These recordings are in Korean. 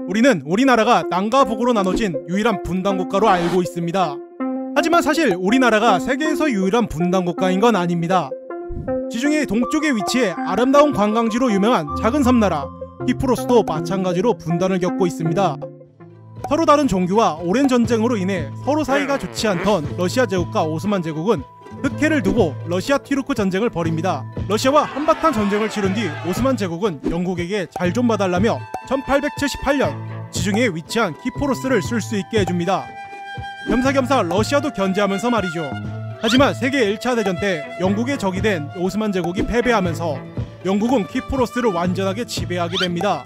우리는 우리나라가 남과 북으로 나눠진 유일한 분단국가로 알고 있습니다. 하지만 사실 우리나라가 세계에서 유일한 분단국가인 건 아닙니다. 지중해 동쪽에 위치해 아름다운 관광지로 유명한 작은 섬나라 키프로스도 마찬가지로 분단을 겪고 있습니다. 서로 다른 종교와 오랜 전쟁으로 인해 서로 사이가 좋지 않던 러시아 제국과 오스만 제국은 흑해를 두고 러시아 튀르크 전쟁을 벌입니다. 러시아와 한바탕 전쟁을 치른 뒤 오스만 제국은 영국에게 잘 좀 봐달라며 1878년 지중해에 위치한 키프로스를 쓸 수 있게 해줍니다. 겸사겸사 러시아도 견제하면서 말이죠. 하지만 세계 1차 대전 때 영국의 적이 된 오스만 제국이 패배하면서 영국은 키프로스를 완전하게 지배하게 됩니다.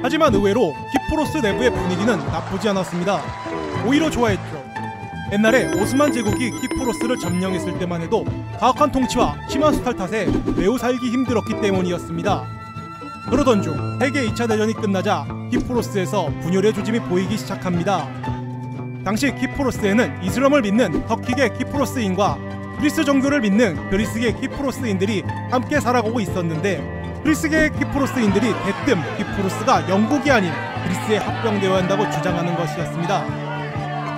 하지만 의외로 키프로스 내부의 분위기는 나쁘지 않았습니다. 오히려 좋아했죠. 옛날에 오스만 제국이 키프로스를 점령했을 때만 해도 가혹한 통치와 심한 수탈 탓에 매우 살기 힘들었기 때문이었습니다. 그러던 중 세계 2차 대전이 끝나자 키프로스에서 분열의 조짐이 보이기 시작합니다. 당시 키프로스에는 이슬람을 믿는 터키계 키프로스인과 그리스 종교를 믿는 그리스계 키프로스인들이 함께 살아가고 있었는데, 그리스계 키프로스인들이 대뜸 키프로스가 영국이 아닌 그리스에 합병되어야 한다고 주장하는 것이었습니다.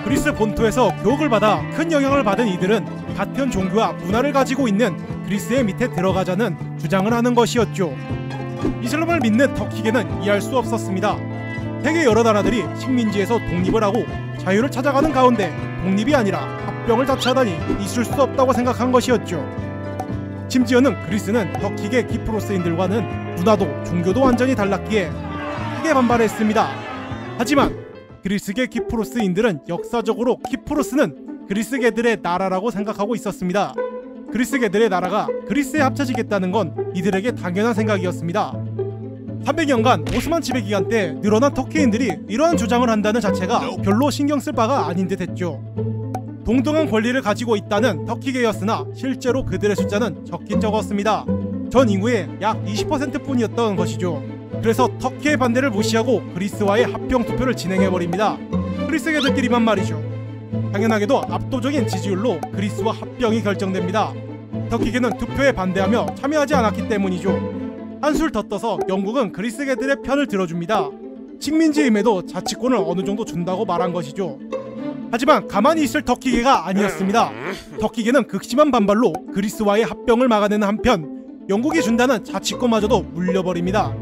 그리스 본토에서 교육을 받아 큰 영향을 받은 이들은 같은 종교와 문화를 가지고 있는 그리스의 밑에 들어가자는 주장을 하는 것이었죠. 이슬람을 믿는 터키계는 이해할 수 없었습니다. 세계 여러 나라들이 식민지에서 독립을 하고 자유를 찾아가는 가운데 독립이 아니라 합병을 자처하다니 있을 수 없다고 생각한 것이었죠. 심지어는 그리스는 터키계 키프로스인들과는 문화도 종교도 완전히 달랐기에 크게 반발했습니다. 하지만 그리스계 키프로스인들은 역사적으로 키프로스는 그리스계들의 나라라고 생각하고 있었습니다. 그리스계들의 나라가 그리스에 합쳐지겠다는 건 이들에게 당연한 생각이었습니다. 300년간 오스만 지배 기간 때 늘어난 터키인들이 이러한 주장을 한다는 자체가 별로 신경 쓸 바가 아닌 듯 했죠. 동등한 권리를 가지고 있다는 터키계였으나 실제로 그들의 숫자는 적긴 적었습니다. 전 인구의 약 20% 뿐이었던 것이죠. 그래서 터키의 반대를 무시하고 그리스와의 합병 투표를 진행해버립니다. 그리스계들끼리만 말이죠. 당연하게도 압도적인 지지율로 그리스와 합병이 결정됩니다. 터키계는 투표에 반대하며 참여하지 않았기 때문이죠. 한술 더 떠서 영국은 그리스계들의 편을 들어줍니다. 식민지임에도 자치권을 어느 정도 준다고 말한 것이죠. 하지만 가만히 있을 터키계가 아니었습니다. 터키계는 극심한 반발로 그리스와의 합병을 막아내는 한편 영국이 준다는 자치권마저도 물려버립니다.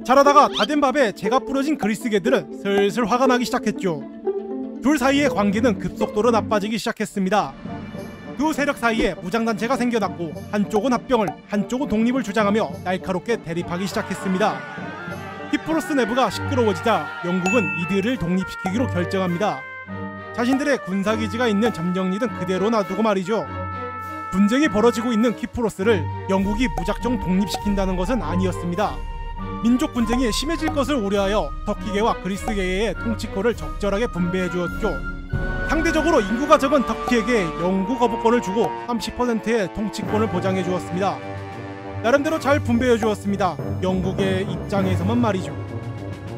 자라다가 다 된 밥에 재가 뿌려진 그리스계들은 슬슬 화가 나기 시작했죠. 둘 사이의 관계는 급속도로 나빠지기 시작했습니다. 두 세력 사이에 무장단체가 생겨났고 한쪽은 합병을 한쪽은 독립을 주장하며 날카롭게 대립하기 시작했습니다. 키프로스 내부가 시끄러워지자 영국은 이들을 독립시키기로 결정합니다. 자신들의 군사기지가 있는 점령리는 그대로 놔두고 말이죠. 분쟁이 벌어지고 있는 키프로스를 영국이 무작정 독립시킨다는 것은 아니었습니다. 민족 분쟁이 심해질 것을 우려하여 터키계와 그리스계의 통치권을 적절하게 분배해 주었죠. 상대적으로 인구가 적은 터키에게 영구 거부권을 주고 30%의 통치권을 보장해 주었습니다. 나름대로 잘 분배해 주었습니다. 영국의 입장에서만 말이죠.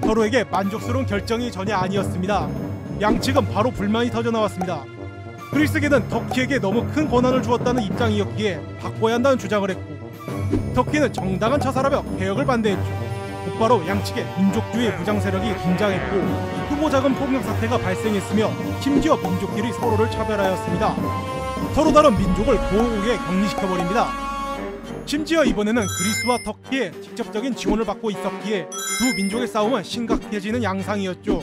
서로에게 만족스러운 결정이 전혀 아니었습니다. 양측은 바로 불만이 터져나왔습니다. 그리스계는 터키에게 너무 큰 권한을 주었다는 입장이었기에 바꿔야 한다는 주장을 했고, 터키는 정당한 처사라며 개혁을 반대했죠. 곧바로 양측의 민족주의 무장 세력이 등장했고 크고 작은 폭력 사태가 발생했으며 심지어 민족끼리 서로를 차별하였습니다. 서로 다른 민족을 고국에 격리시켜버립니다. 심지어 이번에는 그리스와 터키의 직접적인 지원을 받고 있었기에 두 민족의 싸움은 심각해지는 양상이었죠.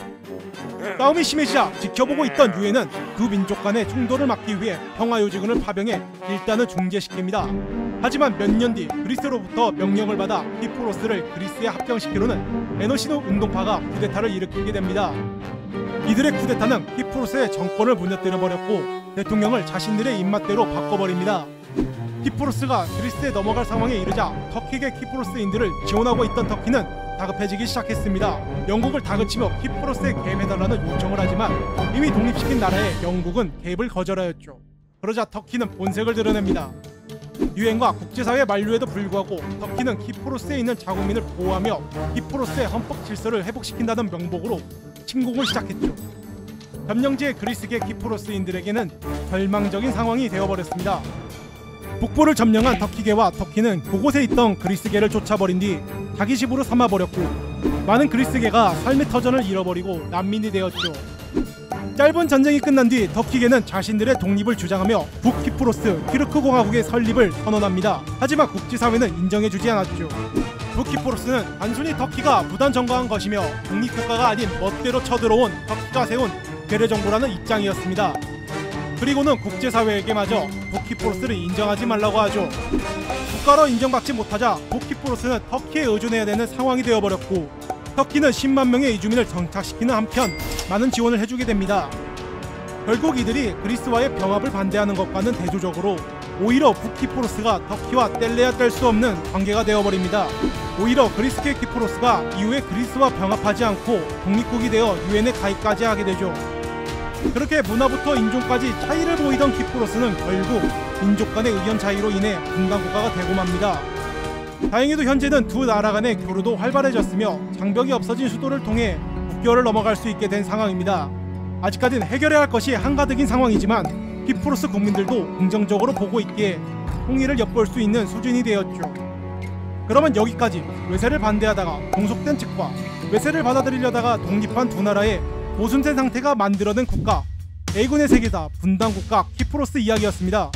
싸움이 심해지자 지켜보고 있던 유엔은 두 민족 간의 충돌을 막기 위해 평화요직원을 파병해 일단은 중재시킵니다. 하지만 몇 년 뒤 그리스로부터 명령을 받아 키프로스를 그리스에 합병시키려는 에너시노 운동파가 쿠데타를 일으키게 됩니다. 이들의 쿠데타는 키프로스의 정권을 무너뜨려버렸고 대통령을 자신들의 입맛대로 바꿔버립니다. 키프로스가 그리스에 넘어갈 상황에 이르자 터키계 키프로스인들을 지원하고 있던 터키는 다급해지기 시작했습니다. 영국을 다그치며 키프로스에 개입해달라는 요청을 하지만 이미 독립시킨 나라에 영국은 개입을 거절하였죠. 그러자 터키는 본색을 드러냅니다. 유엔과 국제사회 만류에도 불구하고 터키는 키프로스에 있는 자국민을 보호하며 키프로스의 헌법 질서를 회복시킨다는 명목으로 침공을 시작했죠. 점령지의 그리스계 키프로스인들에게는 절망적인 상황이 되어버렸습니다. 북부를 점령한 터키계와 터키는 그곳에 있던 그리스계를 쫓아버린 뒤 자기 집으로 삼아버렸고 많은 그리스계가 삶의 터전을 잃어버리고 난민이 되었죠. 짧은 전쟁이 끝난 뒤 터키계는 자신들의 독립을 주장하며 북키프로스 튀르크 공화국의 설립을 선언합니다. 하지만 국제사회는 인정해주지 않았죠. 북키프로스는 단순히 터키가 부단 점거한 것이며 독립국가가 아닌 멋대로 쳐들어온 터키가 세운 괴뢰정부라는 입장이었습니다. 그리고는 국제사회에게마저 북키프로스를 인정하지 말라고 하죠. 국가로 인정받지 못하자 북키프로스는 터키에 의존해야 되는 상황이 되어버렸고, 터키는 10만 명의 이주민을 정착시키는 한편 많은 지원을 해주게 됩니다. 결국 이들이 그리스와의 병합을 반대하는 것과는 대조적으로 오히려 북키프로스가 터키와 뗄래야 뗄 수 없는 관계가 되어버립니다. 오히려 그리스계 키프로스가 이후에 그리스와 병합하지 않고 독립국이 되어 유엔에 가입까지 하게 되죠. 그렇게 문화부터 인종까지 차이를 보이던 키프로스는 결국 민족 간의 의견 차이로 인해 분단국가가 되고 맙니다. 다행히도 현재는 두 나라 간의 교류도 활발해졌으며 장벽이 없어진 수도를 통해 국교를 넘어갈 수 있게 된 상황입니다. 아직까지는 해결해야 할 것이 한가득인 상황이지만 키프로스 국민들도 긍정적으로 보고 있기에 통일을 엿볼 수 있는 수준이 되었죠. 그러면 여기까지 외세를 반대하다가 종속된 측과 외세를 받아들이려다가 독립한 두 나라의 모순된 상태가 만들어낸 국가, A군의 세계사 분단국가 키프로스 이야기였습니다.